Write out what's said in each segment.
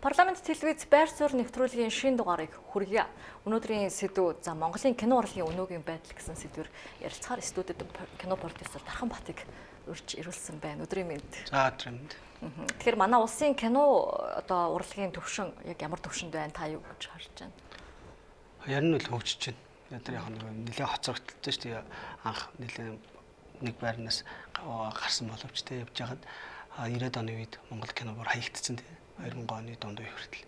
Парламент телевиз байр суурь нэвтрүүлгийн шинэ дугаарыг хүргье. Өнөөдрийн сэдв за Монголын кино урлагийн өнөөгийн байдал гэсэн сэдвээр ярилцахаар студид кино продюсер Дархан Батыг урьж ирүүлсэн байна. Өдрийн мэнд. За өдрийн мэнд. Тэгэхээр манай улсын кино одоо урлагийн төвшин яг ямар төвшөнд байна та юу гэж харж байна? Ярин л хөгжиж байна. Одоо яг нэлээд хоцрогдолтой шүү дээ. Анх нэлээд нэг байрнаас гарсан боловч тэ явж байгаад 90-ад оны үед Монгол кино бүр хаягдсан тий. 2000 оны дунд үе хүртэл.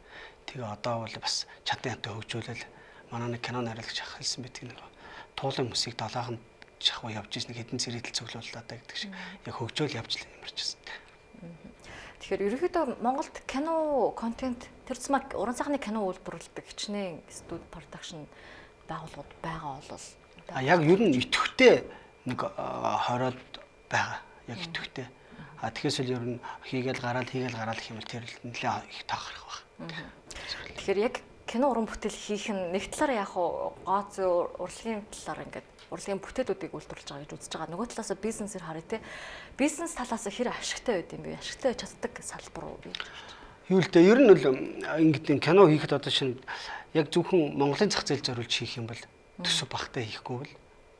Тэгээ одоо бол бас чадан янтай хөгжүүлэл манай нэг кино найруулагч ах хэлсэн байдаг нэг туулын мөсийг далаахан шахуу явж ирсэн хэдэн зэрэгтэл цуглууллаа гэдэг шиг яг хөгжөөл явж л ямарч байсан. Тэгэхээр ерөнхийдөө Монголд кино контент төрцмаг уран сайхны кино үйлдвэрлэдэг хичнээн студи продакшн байгууллагууд байгаа бол яг ер нь идэвхтэй нэг 20-од байгаа. Яг идэвхтэй. Тэгэхээс л ер нь хийгээл гараад гэх юм бол тэр нэлээд их тоо гарах баг. Тэгэхээр яг кино уран бүтээл хийх нь нэг талаараа яг гооц урлагийн талаар ингээд урлагийн бүтээлүүдийг үйлдвэрлэж байгаа гэж үзэж байгаа. Нөгөө талаас бизнесээр харъя те. Бизнес талаас хэр ашигтай байд юм бэ? Ашигтай чаддаг салбар уу? Юу л дээ ер нь бол ингээд кино хийхэд одоо шинэ яг зөвхөн Монголын зах зээл зориулж хийх юм бол төсөв багтаа хийхгүй бол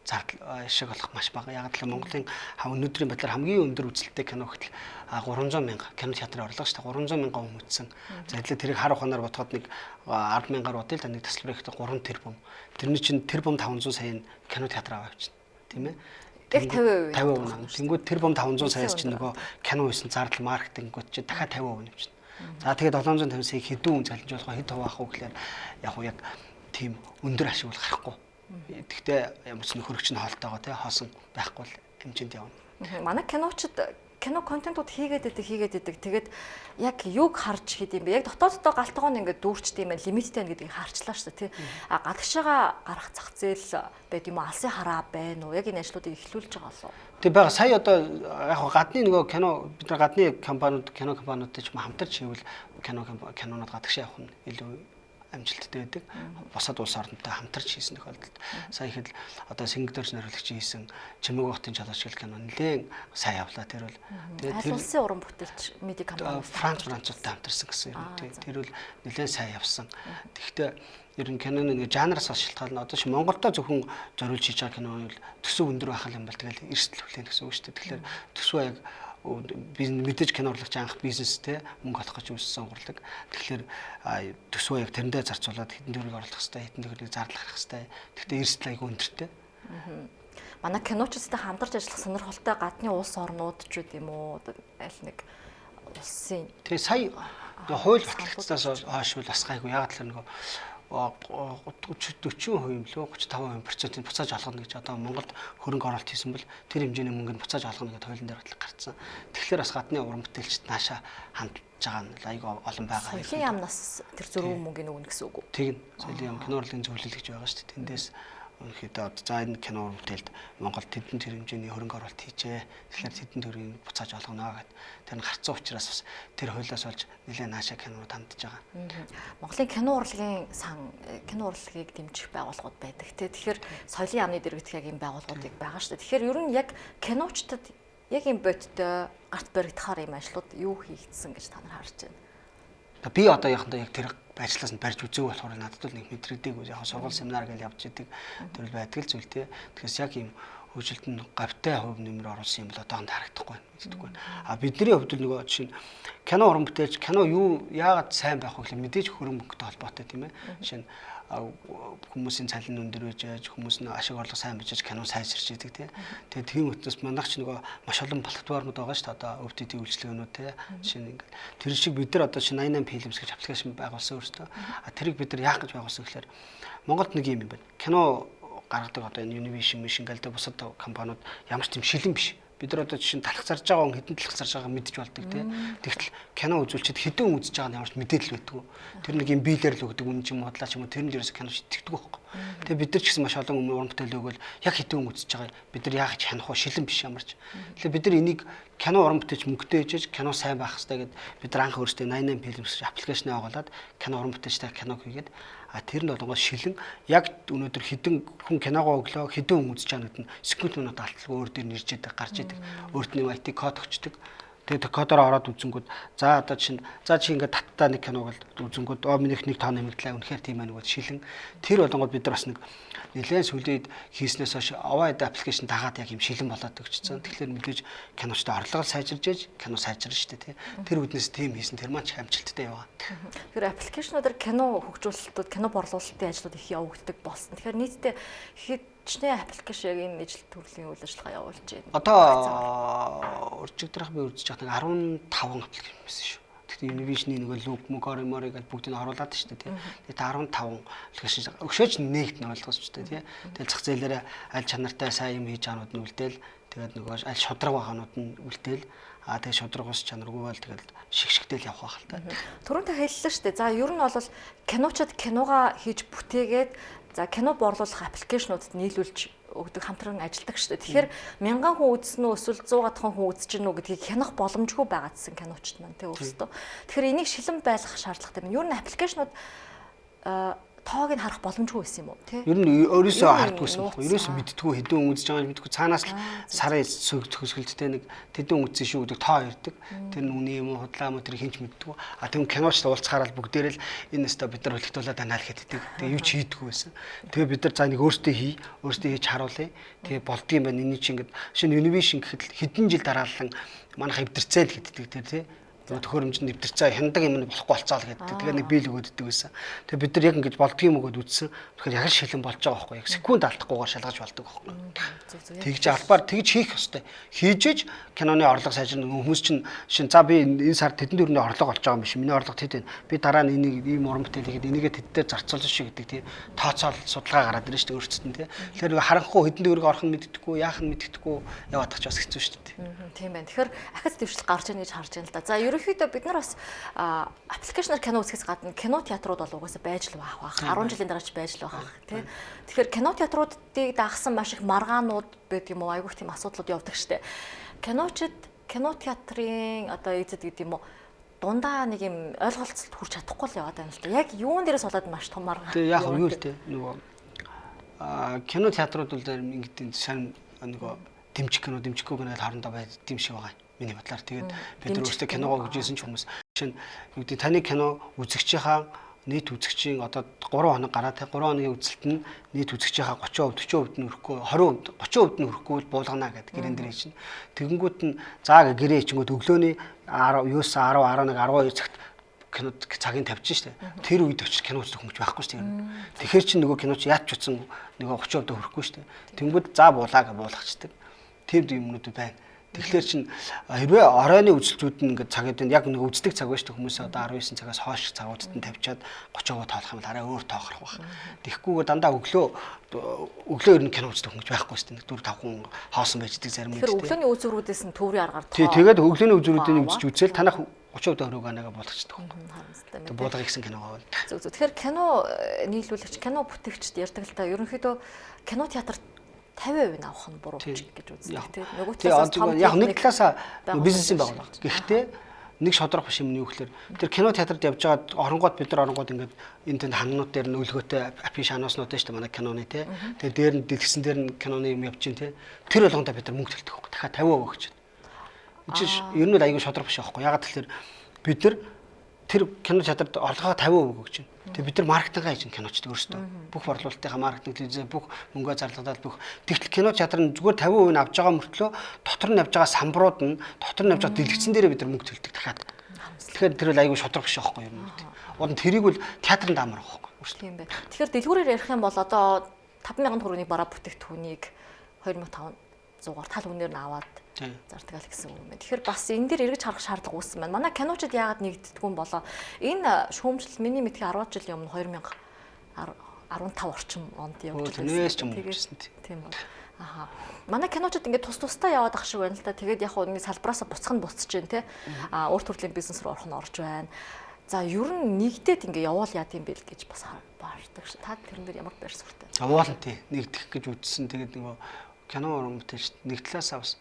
зардал шиг болох маш бага. Яг л Монголын өнөөдрийн байдлаар хамгийн өндөр үзэлттэй кино гэтэл 300 мянга кино театрын орлого шүү дээ. 300 мянган хүн үзсэн. За хэлээ тэрийг хар ухаанаар бодоход нэг 10 мянгаар бодъё л да нэг тасалбар ихтэй 3 тэрбум. Тэрний чинь тэрбум 500 саяын кино театр аваа явчихна. Тийм ээ. Яг 50%. Тэнгүүд тэрбум 500 саяас чинь нөгөө кино хийсэн зардал маркетингүүд чинь дахиад 50% явчихна. За тэгээд 750 сая хэдэн хүн залжуулах хэд хуваах уу гэхээр яг тийм өндөр ашиг бол гарахгүй. Тэгтээ ямар ч нөхөрөгч нь хоолтойгоо тий хоосон байхгүй л хэмжээнд явна. Манай киночд кино контентууд хийгээд идэг. Тэгээд яг юг харж хийд юм бэ? Яг дотооддоо галтгоон ингээд дүүрчд юм байна. Лимиттэй гэдгийг харчлаа шүү дээ тий. Гадагшаага гарах зах зээл байд юм уу? Алсын хараа байна уу? Яг энэ ажлуудыг эхлүүлж байгаа болов. Тэг бага сая одоо яг гадны нөгөө кино бид нар гадны компаниуд кино компаниудтай ч хамтарч хийвэл кинонууд гадагшаа явах нь илүү амжилттай байдаг. Босоод улс орнтой хамтарч хийсэн тохиолдолд сая ихэд одоо Сингапурч найруулагч хийсэн Чимэг хотын жолоочгол кино нэлээд сайн явлаа. Тэр бол тэгээд улсын уран бүтээлч медиа компани Француудтай хамтарсан гэсэн юм. Тэр бол нэлээд сайн явсан. Тэгэхдээ ер нь киноны нэг жанраас бас шалтгаална. Одоо чи Монголдо зөвхөн зориулж хийж байгаа кино бол төсөв өндөр байх юм бол тэгэл эрсдэл хүлээн гэсэн үг шүү дээ. Тэгэхээр төсвөө яг мэдээж кино урлагч анх бизнес те мөнгө олох гэж үүссэн урлаг. Тэгэхээр төсвөө яг тэрэндээ зарцуулаад хэдэн төгрөг оруулах хэрэгтэй, хэдэн төгрөгийг зардал гаргах хэрэгтэй. Тэгтээ эрсдэл айгүй өндөртэй. Манай киночдтой хамтарч ажиллах сонирхолтой гадны улс орнууд ч үт юм уу аль нэг улсын. Тэгээ сая хууль батлагдсанаас хойш бол бас гайгүй ягаад гэхээр нөгөө 40% юм лөө 35% буцааж олгоно гэж одоо Монголд хөрөнгө оруулалт хийсэн бол тэр хэмжээний мөнгөнд буцааж олгоно гэдэг хуулийн дээр гарцсан. Тэгэхээр бас гадны уран бүтээлчд нааша хандж байгаа нь айгүй олон байгаа. Соёлын яамнаас тэр зөрүү мөнгөний өгнө гэсэн үг үү? Тийм. Соёлын яам кино урлагийн зөвлөлт гэж байгаа шүү дээ. Тэндээс өнөөхдөө за энэ кино уран бүтээлд Монголд тэдэн тэр хэмжээний хөрөнгө оруулалт хийжээ. Тэгэхээр тэдэн төрийн буцааж олгоно гэдэг. Тэр нь гарцсан учраас бас тэр хуулиас болж нэлээд наашаа кинонууд хандж байгаа. Монголын кино урлагийн сан кино урлагийг дэмжих байгууллагууд байдаг. Тэгэхээр соёлын яамны дэргэдэх яг юм байгууллагуудыг байгаа шүү дээ. Тэгэхээр ер нь яг киночтод яг юм бодтой гарт баригдахаар юм ажлууд юу хийгдсэн гэж та нар харж байна. Би одоо яхандаа яг тэр ажлаас нь барьж үзээг болохоор надад бол нэг мэдрэгдэг. Яг сургууль семинар гэж явж идэг төрөл байдаг л зүйл те. Тэгэхээр яг юм хөгжилтөнд гавьтай хувь нэмэр оруулсан юм бол одоохонд харагдахгүй мэддэггүй. Бидний хувьд л нөгөө жишээ нь кино уран бүтээлч кино юу яагаад сайн байх вэ гэхэл мэдээж хөрөнгө мөнгөтэй холбоотой тийм ээ. Жишээ нь хүмүүсийн цалин өндөр байж, хүмүүс нь ашиг орлого сайн бичиж кино сайжирч идэг тийм. Тэгээд тийм учраас манайх ч нөгөө маш олон платформуд байгаа шүү дээ. Одоо OTT үйлчилгээнүүд тийм. Жишээ нь ингээд тэр шиг бид нар одоо 88 Films гэж аппликейшн байгуулсан өөртөө. Тэрийг бид нар яах гэж байгуулсан гэхээр Монголд нэг юм байна. Кино гаргадаг одоо энэ Univision гэдэг бусад компаниуд ямар ч тийм шилэн биш. Бид нар одоо жишээ нь талх зарж байгаа хүн хэдэн талх зарж байгааг мэдж болдог тийм. Тэгтэл кино үзүүлчихэд хэдэн үзэж байгаа нь ямар ч мэдээлэл байдгүй. Тэр нэг юм биелэр л өгдөг үн ч юм уу бодлаа ч юм уу тэр нь ерөөсө кино итгэдэг байхгүй. Тэгээ бид нар ч гэсэн маш олон уран бүтээл өгөөл яг хэдэн үзэж байгаа. Бид нар яах гэж хянах вэ? Шилэн биш ямарч. Тэгэхээр бид нар энийг кино уран бүтээлч мөнгөтэй хийж кино сайн байх хэрэгтэй гэд бид нар анх өөрсдөө 88 Films аппликейшн байгуулад кино уран бүтээлчтэй кино хийгээд тэр нь болгоо шилэн яг өнөөдөр хэдэн хүн киногоо өглөө хэдэн хүн үзэж байгаа гэдэг нь секунд минут алдалгүй өөр дээр нэрж идэг гарч идэг өөртний IT код өгчдөг Тэгээд декодоор ороод үзэнгүүд за одоо чи ингээд таттай нэг киног л үзэнгүүд минийх нэг тоо нэмэгдлээ үнэхээр тийм байна гэж шилэн тэр болгоод бид нар бас нэг нэлээд сүүлийн хийснээс хойш аваад аппликейшн дагаад яг юм шилэн болоод өгчсөн. Тэгэхээр мэдээж киночтой орлого сайжирж ээж кино сайжирна шүү дээ тий. Тэр үднээс тийм хийсэн тэр маань ч амжилттай яваа. Тэгэхээр аппликейшнуудаар кино хөгжүүлэлтүүд, кино борлуулалтын ажлууд их явагддаг болсон. Тэгэхээр нийтдээ хэдчнээ аппликейшн яг энэ ижил төрлийн үйл ажиллагаа явуулж байна. Одоо урьдчилдрах би үзэж байгаа нэг 15 аппликейшн байсан шүү. Тэгэхээр Univision-ийн нэг лук мөгори гэдэг бүгдийг нь оруулаад шүү дээ тий. Тэгээд 15 аппликейшн өгшөөч нэгт нь ойлгосон шүү дээ тий. Тэгэл зах зээлээрээ аль чанартай сайн юм хийж байгаанууд нь үлдээл тэгээд нөгөө аль шудраг байгаанууд нь үлдээл тэгээд шудраг ус чанаргүй бол тэгэл шигшгтэл явах байх л та. Түрүүнтэй хэллээ шүү дээ. За ер нь бол киночод киногоо хийж бүтээгээд за кино борлуулах аппликейшнуудад нийлүүлж өгдөг хамтран ажилладаг шүү дээ. Тэгэхээр 1000 хүн үзсэн үү эсвэл 100 гадхан хүн үзэж гинүү гэдгийг хянах боломжгүй байгаадсэн киночд маань тий өөрсдөө. Тэгэхээр энийг шилэн байлгах шаардлагатай байна. Ер нь аппликейшнууд тоог нь харах боломжгүй байсан юм уу тий? Ер нь өөрөөсөө хардгүйсэн байхгүй. Ерөөсөө мэдтгүү хэдэн үзэж байгаа нь мэдтгүү. Цаанаас л сарын төгсгөлттэй нэг тэдэн үзсэн шүү гэдэг тоо ирдэг. Тэр нь үний юм уу худлаа юм уу тэр хинч мэдтгүү. Тэгвэл киноч уулзахаараа бүгдээрээ л энэ өстө бид нар хөлтүүлээд анаа л хэддэг. Тэгээ юу ч хийдэггүй байсан. Тэгээ бид нар за нэг өөртөө хийж харуулъя. Тэгээ болдгийм байна. Эний чинь ингээд шинэ Univision гэхэд хэдэн жил дараалан манайх эвдэрцээл гэддэг тэр тий. Төхөөрөмжөнд нэвтэрцээ хяндаг юм болохгүй болцоо л гэдэг. Тэгээ нэг биел өгөөддөг байсан. Тэгээ бид нар яг ингэж болдгийм өгөөд үтсэн. Тэгэхээр яг л шилэн болж байгаа байхгүй. Яг секунд алдахгүйгээр шалгаж болдог байхгүй. Тэгж албаар тэгж хийх ёстой. Хийжээж киноны орлого сайжирна. Хүмүүс чинь шин за би энэ сар тэдэн дөрөвний орлого олж байгаа юм биш. Миний орлого тэд байна. Би дараа нь энийг ийм уран бүтээл хийгээд энийгээ тэд дээр зарцуулж шүү гэдэг тийм тооцоол судалгаа гараад ирнэ шүү дээ өөрсдөд нь тийм. Тэгэхээр харанхуй хэдэн дөрөв орох нь мэддэхгүй, яах нь мэддэхгүй яваад тах ч бас хэцүү шүү дээ. Тийм байна. Тэгэхээр ахиц дэвшил гарч ийн гэж харж байна л да. За ерөнхийдөө бид нар бас аппликейшнаар кино үзэхээс гадна кино театрууд бол угаасаа байж л байх. 10 жилийн дараач байж л байх тий. Тэгэхээр кино театруудыг дагсан маш их маргаанууд байдаг юм уу? Айгүйх тийм асуудлууд явдаг штэ. Киночид кино театрын одоо эзэд гэдэг юм уу? Дундаа нэг юм ойлголцолд хүрч чадахгүй л яваад байна л да. Яг юун дээрээс болоод маш том маргаан. Тэгээ яг юу л тий. Нөгөө кино театрууд бол ингэдэг сайн нөгөө дэмжих кино гэж харандаа байд юм шиг байгаа. Миний бодлоор тэгээд бид нар өөрсдөө киногоо үзсэн ч хүмүүс чинь юу гэдэг таны кино үзэгчийнхаа нийт үзэгчийн одоо 3 хоног гараад 3 хоногийн үзэлт нь нийт үзэгчийнхаа 30% 40% нь өрөхгүй 20% 30% нь өрөхгүй буулгана гэдэг гэрэн дээр чинь тэгэнгүүт нь заа гэрээ ичингүүд өглөөний 9 10 11 12 цагт кино цагийг тавьчих штэ тэр үед очиж кино үзэх хүмүүс байхгүй штэ тэгэхээр чинь нөгөө киноч яач ч утсан нөгөө 30% өрөхгүй штэ тэнгүүд заа буулаа гэж буулгачдаг тийм юмнууд байна. Тэгэхээр чин хэрвээ оройны үзэлцүүд нь ингээд цагаад яг нэг үздэг цаг байж та хүмүүс одоо 19 цагаас хойш цагуудад нь тавьчаад 30% тоолох юм бол арай өөр тоохрох байх. Тэгэхгүйгээр дандаа өглөө ер нь кино үздэг хүмүүс байхгүй шүү дээ. 4 5 хүн хоосон байждаг зарим үед. Тэгэхээр өглөөний үзүүрүүдээс нь төврийн аргаар тоо. Тий, тэгээд өглөөний үзүүрүүдийн үзэж үзэл танах 30% өрөөг анаага болгочдөг юм. Буулга ихсэн киногоо бол. Зүг. Тэгэхээр кино нийлүүлэгч, кино бүтээгчд ярьдаг л та ерөнхийдөө кино театрт 50% авах нь буруу гэж үздэг тийм. Нөгөө талаас яг нэг талаас бизнесийн байгууллага. Гэхдээ нэг шодрох биш юм нь юу гэхээр тэр кино театрт явж байгаад оронгууд бид нар оронгууд ингээд энэ тэнд ханнууд дээр нь өлгөөтэй афиш анаснууд шүү дээ манай киноны тий. Тэгээ дээр нь дэлгэсэн дээр нь киноны юм явж гин тий. Тэр болгондоо бид нар мөнгө төлдөг байхгүй. Дахиад 50% өгч байна. Энэ чинь ер нь аягүй шодрох биш байхгүй. Ягаад тэгэхээр бид нар тэр кино театрт орлогоо 50% өгч байна. Тэгээ бид нар маркетингаа хийж киночд өөрсдөө бүх борлуулалтынхаа маркетинг телевиз бүх мөнгөө зарлагдаал бүх тэгтэл кино театр нь зүгээр 50% нь авч байгаа мөртлөө дотор нь явж байгаа самбарууд нь дотор нь явж байгаа дэлгэцэн дээрээ бид нар мөнгө төлдөг дахиад. Тэгэхээр тэр бол аягүй шодрох биш байхгүй юм уу. Уг нь тэрийг бол театрын даамар байхгүй өөрсдөө. Тийм бай. Тэгэхээр дэлгүүрээр ярих юм бол одоо 5,000 төгрөгийн бараа бүтээгдэхүүнийг 2500-аар тал үнээр нь аваад зардаг л гэсэн үг юм байна. Тэгэхээр бас энэ дээр эргэж харах шаардлага үүссэн байна. Манай киночид яагаад нэгддэггүй юм болоо? Энэ шүүмжлэл миний мэдхийн 10 жилийн өмнө 2015 орчим онд явж байсан. Тийм ба. Аха. Манай киночид ингээд тусдаа яваад ах шиг байна л да. Тэгээд яг нэг салбараасаа буцах нь буцаж जैन тий. Өөр төрлийн бизнес руу орох нь орж байна. За ер нь нэгдээд ингээд явуул яа гэм бэл гэж бас баашдаг ш. Та тэрэн дээр ямар байр суурьтай? Явуул нь тий. Нэгдэх гэж үзсэн. Тэгээд нөгөө кино уран бүтээлч нэг талаасаа бас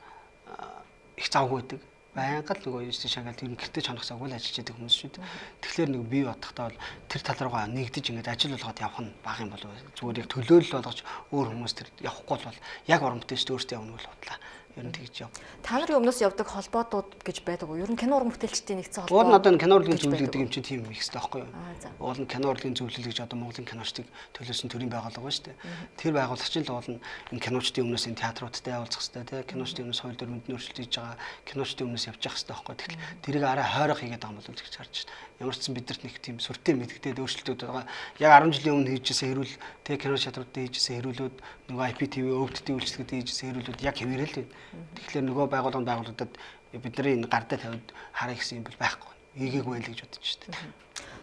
их завгүй байдаг. Байнга л нөгөө юусэн шагаал ер нь гэртээ чанах завгүй л ажиллаж байдаг хүмүүс шүү дээ. Тэгэхээр нэг бие бодохдоо бол тэр тал руугаа нэгдэж ингээд ажил болгоод явах нь бага юм болов. Зүгээр яг төлөөлөл болгож өөр хүмүүс тэр явахгүй бол яг уран бүтээлчд өөрсдөө явна бол бодлаа. Ер нь тэгж яв. Та нарын өмнөөс явдаг холбоотууд гэж байдаг уу? Ер нь кино уран бүтээлчдийн нэгдсэн холбоо. Уул нь одоо энэ кино урлагийн зөвлөлт гэдэг юм чинь тийм их хэвээр байхгүй юу? За. Уул нь кино урлагийн зөвлөл гэж одоо Монголын киночдыг төлөөсөн төрийн байгууллага байна шүү дээ. Тэр байгууллагч л уул нь энэ киночдын өмнөөс энэ театруудтай явуулах хэрэгтэй тий. Киночдын өмнөөс соёл дүрмэнд нөрсөлт хийж байгаа, киночдын өмнөөс явж явах хэрэгтэй байхгүй юу? Тэгвэл тэрийг арай хойрох хийгээд байгаа юм бол гэж харж байна. Ямар ч юм бидэрт нэг тийм сүртэй мэдгдээд өөрчлөлтүүд байгаа. Яг 10 жилийн өмнө хийжсэн хэрүүл тий кино шатруудад хийжсэн хэрүүлүүд нөгөө IPTV өвдөлтийн үйлчлэгэд хийжсэн хэрүүлүүд яг хэвээрэл байна. Тэгэхээр нөгөө байгууллагад бидний энэ гардаа тавьд харъя гэсэн юм бол байхгүй. Ийгээгүй байл гэж бодож байна.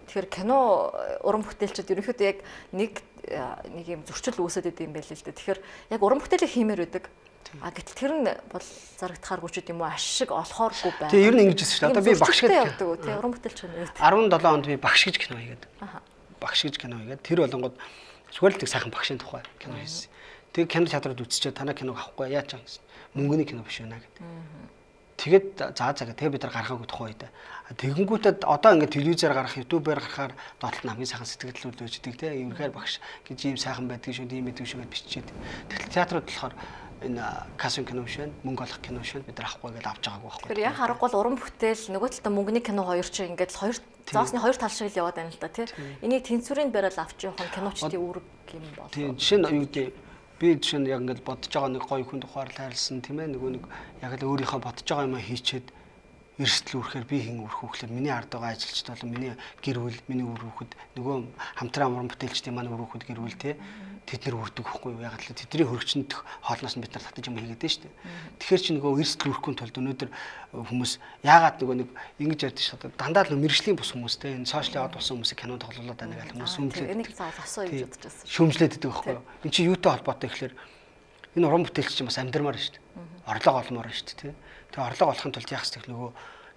Тэгэхээр кино уран бүтээлчид ерөнхийдөө яг нэг юм зөрчил үүсэт идэм байл л дээ. Тэгэхээр яг уран бүтээлийг хиймээр байдаг. Гэтэл тэр нь бол зарагдахааргүй ч юм уу ашиг олохооргүй байна. Тэгээ ер нь ингэж хэлсэн шүү дээ. Одоо би багш гэдэг явдаг уу тий уран бүтээлч нь. 17 онд би багш гэж кино хийгээд. Багш гэж кино хийгээд тэр болонгод зүгээр л тэг сайхан багшийн тухай кино хийсэн. Тэгээ кино театрууд үзчихээ танаа киног авахгүй яа ч юм гэсэн. Мөнгөний кино биш байна гэдэг. Тэгээд заа тэгээ бид нар гаргаагүй тухай үед. Тэгэнгүүтээ одоо ингээд телевизээр гарах, ютубээр гарахаар доотлолт хамгийн сайхан сэтгэлдлүүд үүсдэг те. Ерөнхийдөө багш гэж ийм сайхан байдаг шүү, ийм байдаг шүү гэж бичээд. Тэгэл театрууд болохоор энэ касин кино биш байна, мөнгө олох кино биш байна. Бид нар авахгүй гэж авч байгаагүй байхгүй. Тэгэхээр яг харахгүй бол уран бүтээл нөгөө талд мөнгөний кино хоёр чинь ингээд хоёр заосны хоёр тал шиг л яваад байна л да тий. Энийг тэнцвэрийн бариад авч явах нь киночдын үүрэг юм болов. Тийм жишээ нь юу гэдэг би жишээ нь яг ингээд бодож байгаа нэг гоё хүн тухайр тайлсан тийм ээ нөгөө нэг яг л өөрийнхөө бодож байгаа юм хийчээд эрсдэл үүрэхээр би хин үрэх хөөхлөөр миний ард байгаа ажилчид болон миний гэр бүл миний үр хүүхэд нөгөө хамтран уран бүтээлчдийн маань үр хүүхэд гэр бүл те тэд нар үрдэг байхгүй юу яг л тэдний хөрөгчөндөх хоолноос нь бид нар татаж юм хийгээд дээ шүү дээ. Тэгэхээр чи нөгөө эрсдэл үүрэхгүй тулд өнөөдөр хүмүүс яагаад нөгөө нэг ингэж ярьдаг шүү дээ дандаа л мэрэгжлийн бус хүмүүс те энэ сошиал аваад болсон хүмүүсийг кинонд тоглуулад байна гэх хүмүүс сүмжлээд энийг заавал асуу гэж бодож байсан. Шүмжлээд байдаг байхгүй юу. Энд чи юутай холбоотой гэхээр энэ уран бүтээлч чинь бас амьдрмаар шүү дээ. Орлого олмоор шүү дээ те. Тэгээ орлого олохын тулд яах хэрэгтэй нөгөө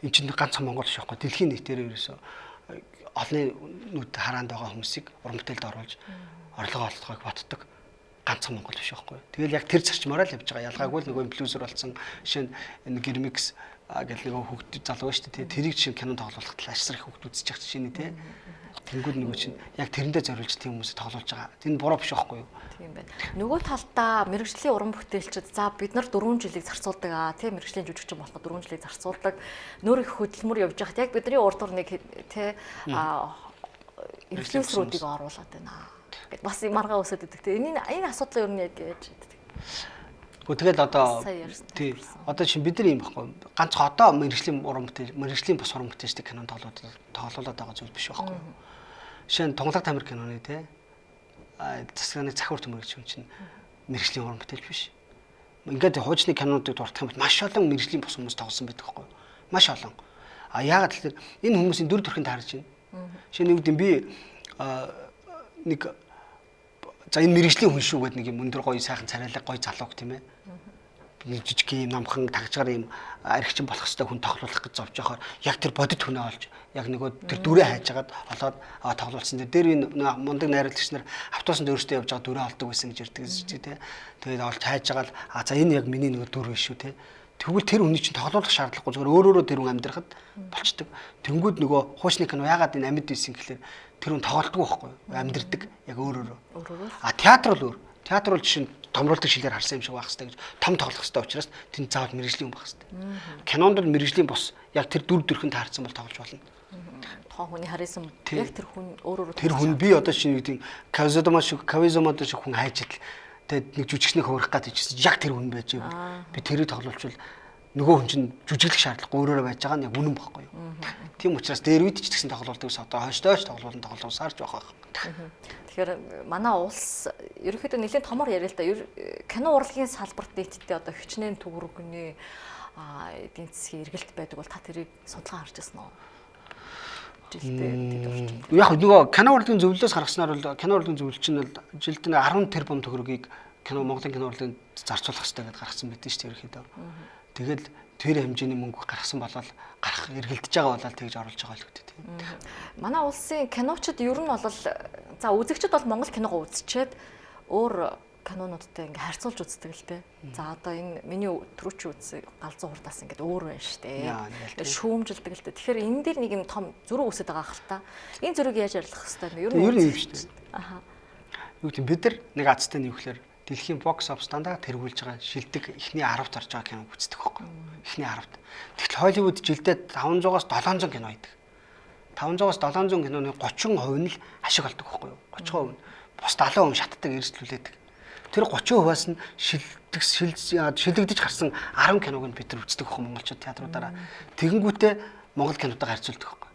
эн чинь ганцхан Монгол биш байхгүй дэлхийн нийтээр ерөөсөө олны нүд хараанд байгаа хүмүүсийг уран бүтээлд оруулж орлого олохыг боддог ганцхан Монгол биш байхгүй. Тэгэл яг тэр зарчмаараа л явж байгаа. Ялгаагүй л нөгөө инфлюенсер болсон жишээ нь энэ гэрмикс гэл нөгөө хүүхд залуу шүү дээ. Тэрийг чинь кинонд тоглуулахад л ашиг хүүхд үзэж явах чинь тий. Тэнгүүд нөгөө чинь яг тэрэндээ зориулж тийм хүмүүсийг тоглуулж байгаа. Тэр нь буруу биш байхгүй юу? Тийм байна. Нөгөө талдаа мэрэгжлийн уран бүтээлчид за бид нар 4 жилийг зарцуулдаг тийм мэрэгжлийн жүжигчин болоход 4 жилийг зарцуулдаг. Нөр их хөдөлмөр явж байхад яг бидний урд тур нэг тий инфлюенсеруудыг оруулаад байна. Гэт бас маргаа өсөд өгдөг. Энэ асуудал ер нь яг яаж байдаг. Тэгэл одоо тий одоо чинь бид нар юм байхгүй ганц одоо мэрэгжлийн уран бүтээл мэрэгжлийн бус уран бүтээлчдэг кинонд тоглуулаад байгаа зүйл биш байхгүй. Жишээ нь Тунгалаг тамир киноны тий засгийн захиур төмөр гэж юм чинь мэрэгжлийн уран бүтээлч биш. Ингээд хуучны кинонуудыг дурдах юм бол маш олон мэрэгжлийн бус хүмүүс тоглосон байдаг байхгүй. Маш олон. Яагаад гэвэл энэ хүмүүсийн дүр төрхөнд харж байна. Жишээ нь юу гэдэг би нэг за энэ мэрэгжлийн хүн шүү гэдэг нэг юм өндөр гоё сайхан царайлаг гоё залууг тийм ээ. Нэг жижиг юм намхан тагчгаар юм архичин болох хэвээр хүн тоглуулах гэж зовж байхаар яг тэр бодит хүнээ олж яг нөгөө тэр дүрээ хайж агаад олоод тоглуулсан. Тэр энэ мундаг найруулагч нар автобусанд өөрсдөө явж байгаа дүрээ олдог байсан гэж ярьдаг шүү дээ. Тэгээд олж хайж агаад за энэ яг миний нөгөө дүр биш шүү те. Тэгвэл тэр хүний чинь тоглуулах шаардлагагүй зүгээр өөрөөрөө тэр хүн амьдрахад болчдөг. Тэнгүүд нөгөө хуучны кино яагаад энэ амьд байсан гэхэлэр тэр хүн тоглолтгүй байхгүй амьдрдаг яг өөрөөрөө. Театр бол өөр. Театр бол жишээ нь томруулдаг шилээр харсан юм шиг байх хэрэгтэй гэж том тоглох хэрэгтэй учраас тэнд заавал мэрэгжлийн хүн байх хэрэгтэй. Кинонд бол мэрэгжлийн бос яг тэр дүр төрхөнд таарсан бол тоглож болно. Тухайн хүний харизм яг тэр хүн өөрөөрөө тэр хүн би одоо шинэ гэдэг Кавизомо шиг хүн хайж идэл тэгээд нэг жүжигчнийг хуурах гэж хэлсэн яг тэр хүн байж би тэрийг тоглуулчвал нөгөө хүн чинь жүжиглэх шаардлагагүй өөрөөрөө байж байгаа нь яг үнэн байхгүй юу. Тийм учраас дээр үед ч гэсэн тоглуулдаг ус одоо хойштойч тоглуулсаар ч байх. Тэгэхээр манай улс ерөнхийдөө нэлээд томор яриа л да. Кино урлагийн салбарт нийтдээ одоо хичнээн төвөргөний эдийн засгийн эргэлт байдаг бол та тэрийг судалгаа харж байсан уу? Жилдээ яг нөгөө кино урлагийн зөвлөлөөс гаргаснаар бол кино урлагийн зөвлөл чинь бол жилд 10 тэрбум төгрөгийг Монголын кино урлагийн зарцуулах хэрэгтэй гэдээ гаргасан байдаг шүү дээ ерөнхийдөө. Тэгэл тэр хэмжээний мөнгө гаргасан болол гарах эргэлдэж байгаа болол тэгж оруулж байгаа л гэдэг тийм. Манай улсын киночид ер нь бол за үзэгчд бол Монгол киногоо үзчихэд өөр кинонуудтай ингээ харьцуулж үздэг л дээ. За одоо энэ миний түрүүчийн үзсэн галзуу хурдаас ингээ өөр байна штэ. Шүүмжилдэг л дээ. Тэгэхээр энэ дээр нэг юм том зөрүү үсэт байгаа хэл та. Энэ зөрүүг яаж арилгах хэвээр юм? Ер нь юм штэ. Юу гэдэг бид нар нэг азтай нэвхлэр дэлхийн бокс офс дандаа тэргүүлж байгаа шилдэг эхний 10-т орж байгаа киног үздэг байхгүй. Эхний 10-т. Тэгтэл Холливуд жилдээ 500-аас 700 кино хийдэг. 500-аас 700 киноны 30% нь л ашиг олдог байхгүй юу? 30%. Бус 70% шатдаг эрсдлүүлээд. Тэр 30%-аас нь шилдэгдэж гарсан 10 киног нь бид нар үздэг байхгүй монголчууд театруудаараа. Тэгэнгүүтээ монгол кинотойгоо харьцуулдаг байхгүй.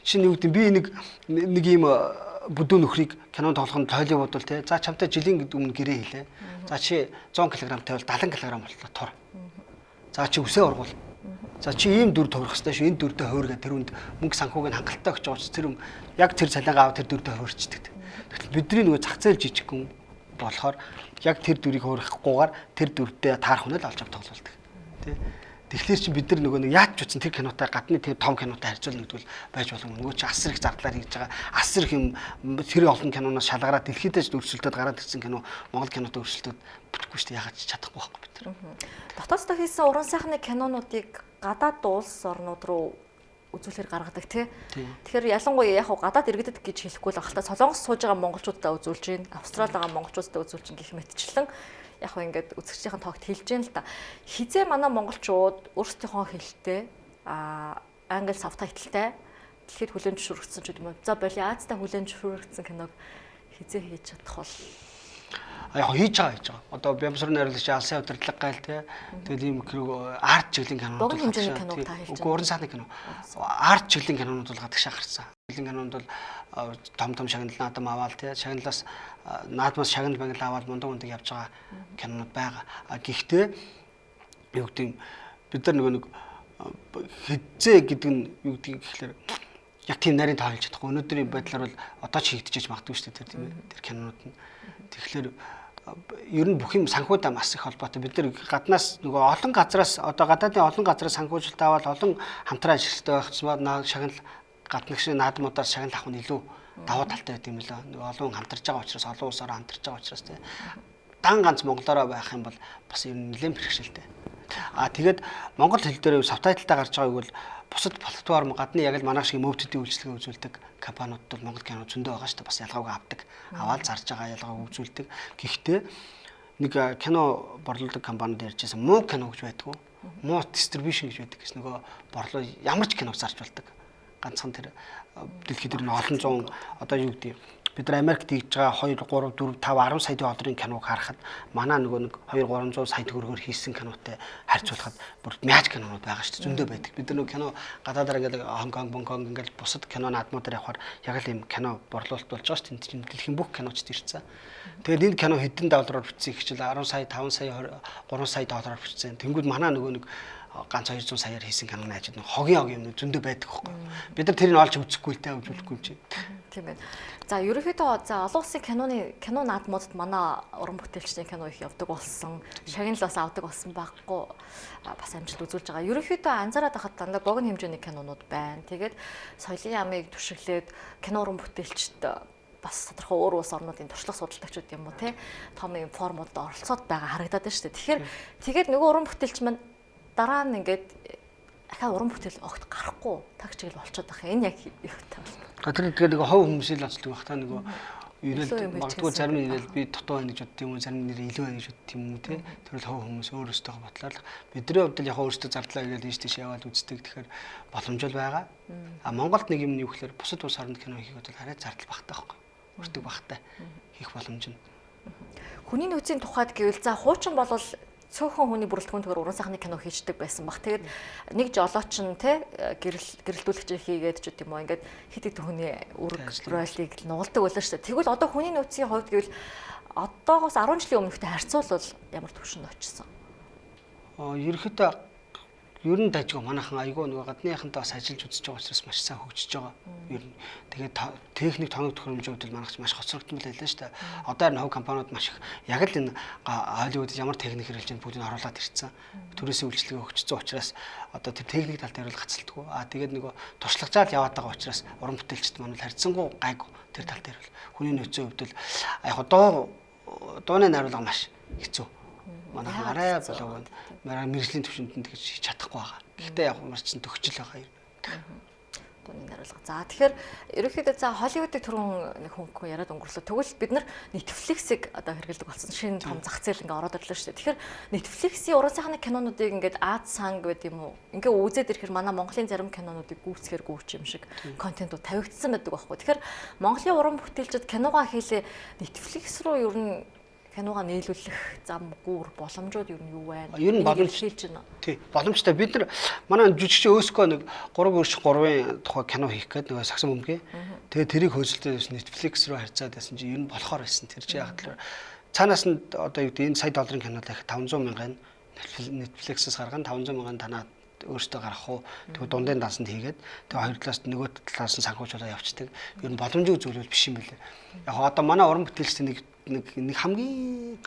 Чинь юу гэдэг би нэг ийм бүдүүн нөхрийг кинонд тоглоход Холливуд бол тий. За чамтай жилийн өмнө гэрээ хийлээ. За чи 100 кг тавил 70 кг болтлоо тур. За чи үсээ ургуул. За чи ийм дүр товрох хэрэгтэй шүү. Энэ дүрдээ хувиргаа тэр үнд мөнгө санхүүг нь хангалттай өгч байгаа ч тэр яг тэр цалингаа аваад тэр дүрдээ хувирчдаг. Тэгтэл бидний нөгөө зах зээл жижигхэн болохоор яг тэр дүрийг хуурахгүйгээр тэр дүрдээ таарах нь л олж ав тоглолдог. Тий. Тэгэхээр чи бид нар нөгөө нэг яаж ч утсан тэр кинотой гадны тэр том кинотой харьцуулна гэдэг бол байж боломжгүй. Нөгөө чи асар их зардлаар хийж байгаа. Асар их юм тэр олон киноноос шалгараад дэлхийдээ ч өрсөлдөд гараад ирсэн кино Монгол кинотой өрсөлдөд бүтэхгүй шүү дээ. Ягаад ч чадахгүй байхгүй бид нар. Дотооддоо хийсэн уран сайхны кинонуудыг гадаад улс орнууд руу үзүүлэхээр гаргадаг тий. Тэгэхээр ялангуяа яг гадаад иргэдэд гэж хэлэхгүй л ахalta Солонгос сууж байгаа монголчуудаа үзүүлж гин, Австрали байгаа монголчуудаа үзүүлж гин гэх мэтчлэн яг хөө ингээд үзэгчдийн тоогт хэлж гин л та. Хизээ манай монголчууд өөрсдийнхөө хэлтэй англи сабтайтлтай дэлхийд хүлээн зөвшөөрөгдсөн ч юм уу. За боли Азтай хүлээн зөвшөөрөгдсөн киног хизээ хийж чадах бол яг хийж байгаа. Одоо Бямсрын найруулагч Алсын удирдлага гайл тий. Тэгээд ийм арт чиглэлийн кинонууд богино хэмжээний киног та хийж байгаа. Уран сайхны кино. Арт чиглэлийн кинонууд бол гадагшаа гарсан. Чиглэлийн кинонууд бол том шагнал наадам аваад тий. Шагналаас наадмаас шагнал багнал аваад мундаг явж байгаа кинонууд байгаа. Гэхдээ юу гэдэг бид нар нөгөө нэг хизээ гэдэг нь юу гэдэг гэхэлэр яг тийм нарийн таа хэлж чадахгүй. Өнөөдрийн байдлаар бол одоо ч хийгдчихэж магадгүй шүү дээ тийм ээ. Тэр кинонууд нь. Тэгэхээр ер нь бүх юм санхүүтэй маш их холбоотой. Бид нар гаднаас нөгөө олон газараас одоо гадаадын олон газараас санхүүжилт аваад олон хамтран ажилттай байх юмаа шагнал гаднагш наадмуудаар шагнал авах нь илүү давуу талтай байт юм лээ. Нөгөө олон хамтарч байгаа учраас олон улсаараа хамтарч байгаа учраас тийм дан ганц монголоор байх юм бол бас ер нь нэлээд бэрхшээлтэй. Тэгээд монгол хэл дээр сабтайтлтай гарч байгааг бол бусад платформ гадны яг л манайх шиг мөвдөдийн үйлчлэгээ үзүүлдэг компаниуд бол монгол кино зөндөө байгаа шүү дээ. Бас ялгаагүй авдаг. Аваад зарж байгаа ялгаагүй үзүүлдэг. Гэхдээ нэг кино борлуулдаг компаниуд ярьжсэн муу кино гэж байдгүй. Муу дистрибьюшн гэж байдаг гэсэн нөгөө борлоо ямар ч киног зарж болдог. Ганцхан тэр дэлхийд тэр олон зуун одоо юу гэдэг бид нар Америкт хийж байгаа 2 3 4 5 10 сая долларын киног харахад манай нөгөө нэг 2 300 сая төгрөгөөр хийсэн кинотой харьцуулахад бүр мяж кинонууд байгаа шүү дээ. Зөндөө байдаг. Бид нар нөгөө кино гадаадаар ингээд Хонконг ингээд бусад кино наадмуудаар явахаар яг л юм кино борлуулалт болж байгаа шүү дээ. Дэлхийн бүх киночд ирсэн. Тэгээд энэ кино хэдэн доллараар бичсэн хичээл 10 сая 5 сая 3 сая доллараар бичсэн. Тэнгүүд манай нөгөө нэг ганц 200 саяар хийсэн киноны ажид нэг хогийн юм зөндөө байдаг хөөхгүй. Бид нар тэрийг олж үзэхгүй л те үзүүлэхгүй юм чи. Тийм байна. За ерөнхийдөө за олон улсын кино наадмуудад манай уран бүтээлчдийн кино их явдаг болсон. Шагналаас авдаг болсон байхгүй бас амжилт үзүүлж байгаа. Ерөнхийдөө анзаараад байхад дандаа богино хэмжээний кинонууд байна. Тэгээд соёлын ямыг түшиглээд кино уран бүтээлчд бас тодорхой өөр улс орнуудын туршлага судалдагчид юм уу те том юм формуудад оролцоод байгаа харагдаад байна шүү дээ. Тэгэхээр тэгээд нөгөө уран бүтээлч маань дараа нь ингээд ахаа уран бүтээл огт гарахгүй тагч чиглэл болчиход байгаа. Энэ яг юу вэ? Тэр тэгээд нэг хов хүмүүсийг л онцлог байх та нөгөө ирэл магадгүй зарим ирэл би дутуу байна гэж бодд юм уу зарим нэр илүү байна гэж бодд юм уу те тэр л хов хүмүүс өөрөөсөө бодлоо л бидний хувьд л яг өөрөөсөө зардлаа гэж ийш тийш яваад үздэг тэгэхээр боломжтой байгаа. А Монголд нэг юм нь юу гэхээр бусад улс орнд кино хийх бол арай зардал багтаа байхгүй. Өртөг багтаа хийх боломж нь. Хүний нөөцийн тухайд гэвэл за хуучин болвол цөөхөн хүний бүрэлдэхүүнтэйгээр уран сайхны кино хийждэг байсан баг. Тэгээд нэг жолооч нь те гэрэлтүүлэгч хийгээд ч гэдэм үү ингээд хэд хэд хүний үрг ройлыг нугалдаг байлаа шүү дээ. Тэгвэл одоо хүний нөөцийн хувьд гэвэл одоогоос 10 жилийн өмнөхтэй харьцуулбал ямар түвшинд очсон? Ерөнхийдөө ер нь дайггүй манайхан айгүй нөгөө гадныхантай бас ажиллаж үзэж байгаа учраас маш сайн хөгжиж байгаа. Ер нь тэгээд техник тоног төхөөрөмжийн хувьд маш хоцрогдсон байлаа шүү дээ. Одоо энэ хов компаниуд маш их яг л энэ Холливуд ямар техник хэрэглэж байгаа бүгдийг оруулаад ирсэн. Төрөөсөө үйлчлэгээ өгчсөн учраас одоо тэр техник тал дээр бол гацалтгүй. Тэгээд нөгөө туршлагажаал яваад байгаа учраас уран бүтээлчд маань харьцангуй гайгүй тэр тал дээр бол хүний нөөцийн хувьд л яг дууны найруулга маш хэцүү. Манайхан арай болов мэрэгжлийн төвшөнд нь тэгж хийж чадахгүй байгаа. Гэхдээ яг маш ч төгсчл байгаа юм. Дууны нариулга. За тэгэхээр ерөнхийдөө за Холливуудыг түрүүн нэг хүн яриад өнгөрлөө. Тэгвэл бид нар Netflix-ийг одоо хэрэглэдэг болсон. Шинэ том зах зээл ингээ ороод ирлээ шүү дээ. Тэгэхээр Netflix-ийн уран сайхны кинонуудыг ингээд Аз санг байд юм уу? Ингээ үзээд ирэхээр манай Монголын зарим кинонуудыг гүйцэхээр гүйч юм шиг контентууд тавигдсан байдаг байхгүй. Тэгэхээр Монголын уран бүтээлчид киногоо хийлээ Netflix руу ер нь киногоо нийлүүлэх зам гүүр боломжууд юу байна? Ер нь боломжтой байна. Тий, боломжтой. Бид нар манай жүжигч өөскөө нэг 3-3-ын тухай кино хийх гээд нэг сагсан бөмбөг. Тэгээ тэрийг хөөсөлтөөс Netflix руу харьцаад байсан чинь ер нь болохоор байсан. Тэр чинь яг л цаанаас нь одоо юу гэдэг энэ сая долларын кино дахь 500 мянган Netflix-с гаргана 500 мянган танаа өөртөө гарах уу. Тэгвэл дундын дансанд хийгээд тэгээ хоёр талаас нөгөө талаас нь санхүүжуулаад явцдаг. Ер нь боломжтой зүйл биш юм билээ. Яг одоо манай уран бүтээлчдийн нэг хамгийн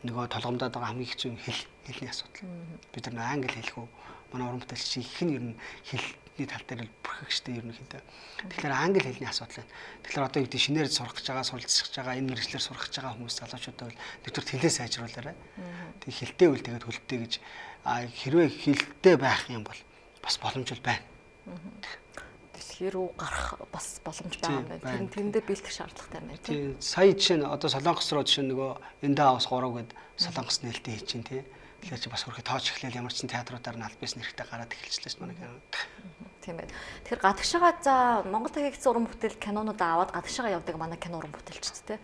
нөгөө толгомдоод байгаа хамгийн хэцүү хэлний асуудал. Бид нар англи хэлэх үү? Манай уран бүтээлч их нь ер нь хэлний тал дээр бүрхэгчтэй ер нь хэлдэг. Тэгэхээр англи хэлний асуудал байна. Тэгэхээр одоо юу гэдэг шинээр сурах гэж байгаа, суралцах гэж байгаа, энэ мэргэжлэр сурах гэж байгаа хүмүүс залуучуудаа бол нэгдүгээр хэлээ сайжруулаарай. Тэг хэлтэй үл тэгээд хөлтэй гэж хэрвээ хэлтэй байх юм бол бас боломж байна. Дэлхий рүү гарах бас боломж байгаа юм байна. Тэрэндээ бэлтгэх шаардлагатай байна тийм. Сая жишээ нь одоо Солонгос руу жишээ нөгөө Энда Хаус 3 гээд Солонгос нээлттэй хийж чинь тий. Тэгэхээр чи бас хөрхи тоож эхлээл ямар ч театруудаар нь аль бис нэрхтээ гараад эхэлчихлээ манай кино. Тийм байна. Тэгэхээр гадагшаага за Монголд хийгдсэн уран бүтээл кинонуудаа аваад гадагшаага явдаг манай кино уран бүтээлчд тий.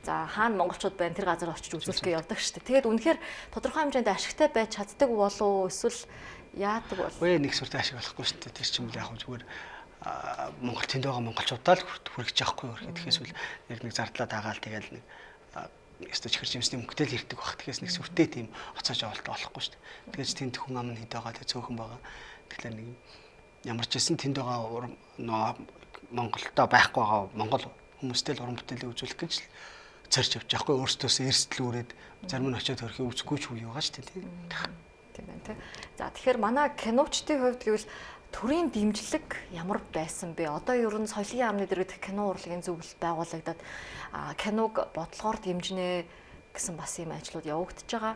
За хаана монголчууд байна тэр газар очиж үзүүлэхгээ явдаг шүү дээ. Тэгээд үнэхээр тодорхой хэмжээнд ашигтай байж чаддаг болов эсвэл яадаг бол? Үгүй нэг сүртэй ашиг болохгүй шүү дээ. Тэр чинь яг зүгээр Монгол тэнд байгаа монголчуудаа л хүргэж яахгүй юу гэхэд тэгэхээр яг нэг зардлаа дагаал тэгэл нэг ёстой чихэр жимсний мөнгөтэй л ирдэг баг. Тэгээс нэг сүртэй тийм оцоож авалт болохгүй шүү дээ. Тэгээс тэнд хүн ам нь хэд байгаа тэг цөөхөн байгаа. Тэгэхээр нэг ямар ч байсан тэнд байгаа Монголдо байхгүй байгаа Монгол хүмүүстэй л уран бүтээлээ үзүүлэх гэж зорж явж байхгүй өөрсдөөсөө эрсдлүүрээд зарим нь очиод төрхий үзэхгүй ч үе байгаа шүү дээ. Тийм байна тий. За тэгэхээр манай киночдын хувьд гэвэл төрийн дэмжлэг ямар байсан бэ? Одоо ер нь соёлын яамны дэргэдэх кино урлагийн зөвлөлт байгуулагдаад киног бодлогоор дэмжинэ гэсэн бас ийм ажлууд явагдаж байгаа.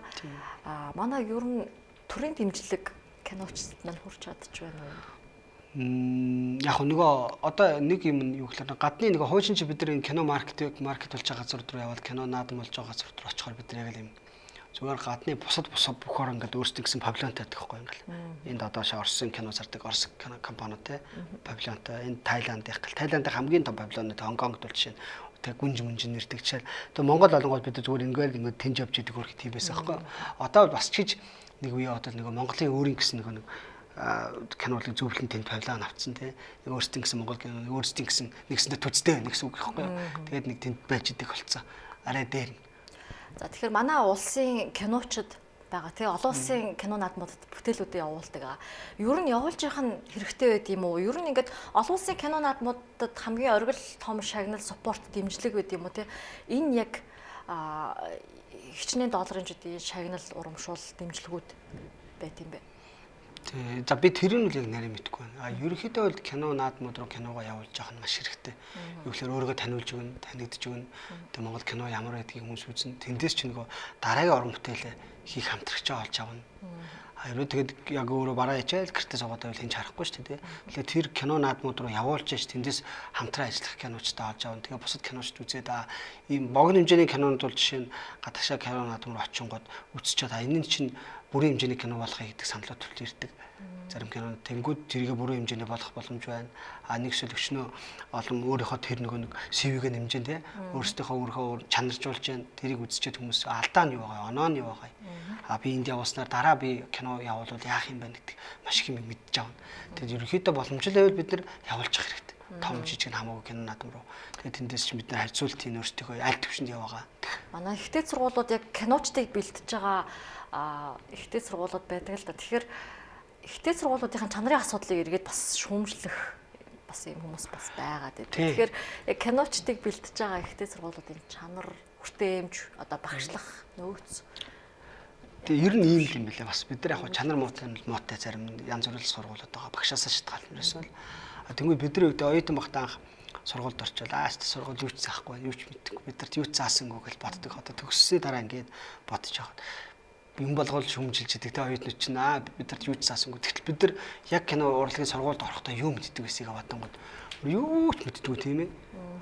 Манай ер нь төрийн дэмжлэг киночдод маань хүрч чадчих байна уу? Яг нөгөө одоо нэг юм юу гэхээр гадны нэг хуучин чи бид нар энэ кино маркет болж байгаа газар руу яваад кино наадам болж байгаа газар руу очихоор бид нар яг л юм зүгээр гадны бусад бүхоор ингээд өөрсдөө гэсэн павильонтай байхгүй ингээл. Энд одоо Орсын кино зардаг Орос кино компаниуд павильонтай. Энд Тайланд их гал. Тайландын хамгийн том павильонууд Хонконгд бол жишээ нь тэг гүнж мөнжин нэрдэг чишээ. Тэгээ Монгол олонгууд бид зүгээр ингээд тэнж явж идэг хөрх тийм байсан байхгүй. Одоо бас чиж нэг үе одоо нэг Монголын өөрийн гэсэн нэг кинолыг зөвлөлн тэнд павильон авцсан тий. Өөрсдөө гэсэн Монгол кино өөрсдөө гэсэн нэгсэндээ төцтэй байна гэсэн үг байхгүй. Тэгээд нэг тэнд байж идэг болцсон. Арай дээр. За тэгэхээр манай улсын киночид байгаа тий олон улсын кино наадмуудад бүтээлүүдээ явуулдаг. Ер нь явуулж явах нь хэрэгтэй байд юм уу? Ер нь ингээд олон улсын кино наадмуудад хамгийн оргил том шагнал суппорт дэмжлэг байд юм уу тий? Энэ яг хичнээн долларын жидийн шагнал урамшуул дэмжлэгүүд байт юм бэ? За би тэрийг л яг нарийн мэдэхгүй байна. Ерөнхийдөө бол кино наадмууд руу киногоо явуулж явах нь маш хэрэгтэй. Юу гэхээр өөрийгөө таниулж өгнө, танигдж өгнө. Тэгээ Монгол кино ямар байдгийг хүмүүс үзнэ. Тэндээс ч нөгөө дараагийн уран бүтээлээ хийх хамтрагч олж авна. Хэрвээ тэгээд яг өөрөө бараа ячаал гэртээ суугаад байвал хинч харахгүй шүү дээ. Тэгэхээр тэр кино наадмууд руу явуулж ш тэндээс хамтран ажиллах киночтой олж авна. Тэгээ бусад киночд үзээд ийм богино хэмжээний кинонууд бол жишээ нь гадагшаа кино наадам руу очингод үзчихээд энэ нь чинь бүрийн хэмжээний кино болохыг гэдэг саналууд тулж ирдэг. Зарим кино тэнгууд тэрийг бүрийн хэмжээний болох боломж байна. Нэг эсвэл өчнөө олон өөрийнхөө тэр нэг CV-г нэмжин тий. Өөрийнхөө чанаржуулж जैन тэрийг үзчихэд хүмүүс алдаа нь юу байгаа, оноо нь юу байгаа. Би энд явуулснаар дараа би кино явуулвал яах юм бэ гэдэг маш их юм мэдж авна. Тэгээд ерөнхийдөө боломжтой байвал бид нар явуулчих хэрэгтэй. Том жижиг нь хамаагүй кино наадам руу. Тэгээд тэндээс ч бид нар харьцуултын өөрсдөө аль төвшөнд яваагаа. Манай ихтэй сургуулиуд яг киночдыг бэлтэж байгаа ихтэй сургуулиуд байдаг л да. Тэгэхээр ихтэй сургуулиудын чанарын асуудлыг эргээд бас шүүмжлэх бас юм хүмүүс бас байгаад байна. Тэгэхээр яг киночдыг бэлтэж байгаа ихтэй сургуулиудын чанар, хүртээмж, одоо багшлах нөөц. Тэгээ ер нь ийм юм билээ бас бид нар яг чанар муутай зарим янз бүрийн сургуулиуд байгаа багшаасаа шалтгаалсан байсан. Тэнгүүд бидний үед оюутан багтаа анх сургуульд орчвол сургууль юу ч заахгүй юу ч мэдгүй бид нарт юу ч заасангүй гэж боддог. Одоо төгссөний дараа ингээд бодож байгаа. юм болгоол шүмжилж идэг те оюутнууд чинь бид нар юу ч заасангүй. Тэгтэл бид нар яг кино урлагийн сургуульд орохдоо юу мэддэг байсыг бодонгод юу ч мэддэггүй тийм ээ.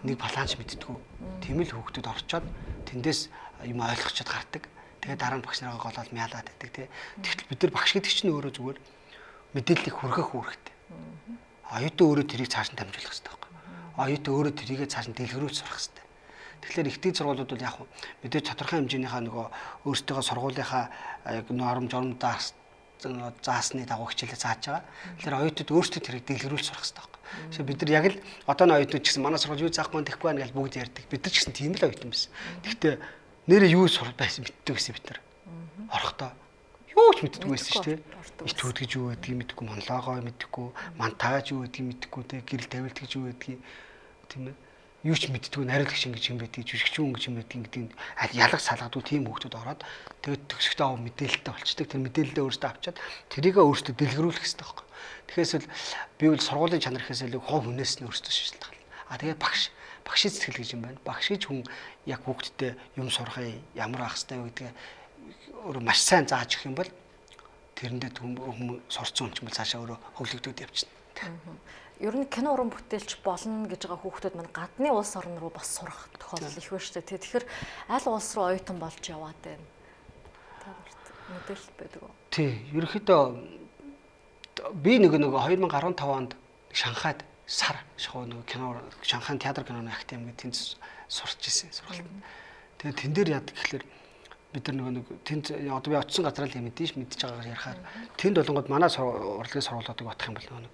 Нэг баланч мэддэггүй. Тийм л хүүхдүүд орчоод тэндээс юм ойлгочод гардаг. Тэгээ дараа нь багш нараа голоод мяалаад байдаг тий. Тэгтэл бид нар багш гэдэг чинь өөрөө зүгээр мэдээллийг хүргэх үүрэгтэй. Оюутан өөрөө тэрийг цааш нь дамжуулах хэрэгтэй байхгүй. Оюутан өөрөө тэрийгээ цааш нь дэлгэрүүлж сурах хэрэгтэй. Тэгэхээр ихтэй сургуулиуд бол яг мэдээж тодорхой хэмжээнийхээ нөгөө өөрсдийнхөө сургуулийнхаа яг норм журамдаа заасны дагуу хичээлээ зааж байгаа. Тэгэхээр оюутнууд өөрсдөө тэрийг дэлгэрүүлж сурах хэрэгтэй байхгүй. Тэгэхээр бид нар яг л одооны оюутнууд ч гэсэн манай сургууль юу заахгүй тэхгүй байна гэж бүгд ярьдаг. Бид нар ч гэсэн тийм л оюутан байсан. Гэхдээ нэрээ юу сурах байсан мэддэг байсан бид нар. Орохдоо юу ч мэддэггүй байсан шүү дээ. Итүүд гэж юу гэдгийг мэддэггүй, монологоо мэддэггүй, монтаж юу гэдгийг мэддэггүй, тэг гэрэл тавилт гэж юу гэдгийг тийм ээ. Юу ч мэддэггүй, найруулагч ингэж юм байдгийг, жүжигчин ингэж юм байдгийг гэдэг ялах салгадгүй тийм хүмүүсд ороод тэгээд төгсөхдөө мэдээлэлтэй болчдөг. Тэр мэдээлэлээ өөрөөсөө авчаад тэрийгээ өөрөөсөө дэлгэрүүлэх хэрэгтэй байхгүй. Тэгэхээр би бол сургуулийн чанар гэхээс илүү хов хүнээс нь өөрөөсөө шилжүүлдэг. Тэгээд багшийн сэтгэл гэж юм байна. Багш гэж хүн яг хүүхдтэй юм сурахыг ямар ах хэвтэй вэ гэдгээ өөрөө маш сайн зааж өгөх юм бол тэрэндээ хүмүүс сурцсан хүн ч юм бол цаашаа өөрөө хөвлөгдөд явчихна. Ер нь кино уран бүтээлч болно гэж байгаа хүүхдүүд маань гадны улс орн руу бас сурах тохиолдол их байна шүү дээ. Тэгэхээр аль улс руу оюутан болж яваад байна. Та мэдээлэл байдаг уу? Тий, ерөнхийдөө би нэг 2015 онд Шанхайд сар шоу нэг кино Шанхай театр киноны академи гэдэг тэнд сурч ирсэн сургалт. Тэгээд тэн дээр яадаг гэхэлэр бид нар нэг тэнд одоо би очисон газар л мэдээж байгаагаар ярихаар тэнд болонгод манай урлагийн сургуулиудыг батах юм бол нэг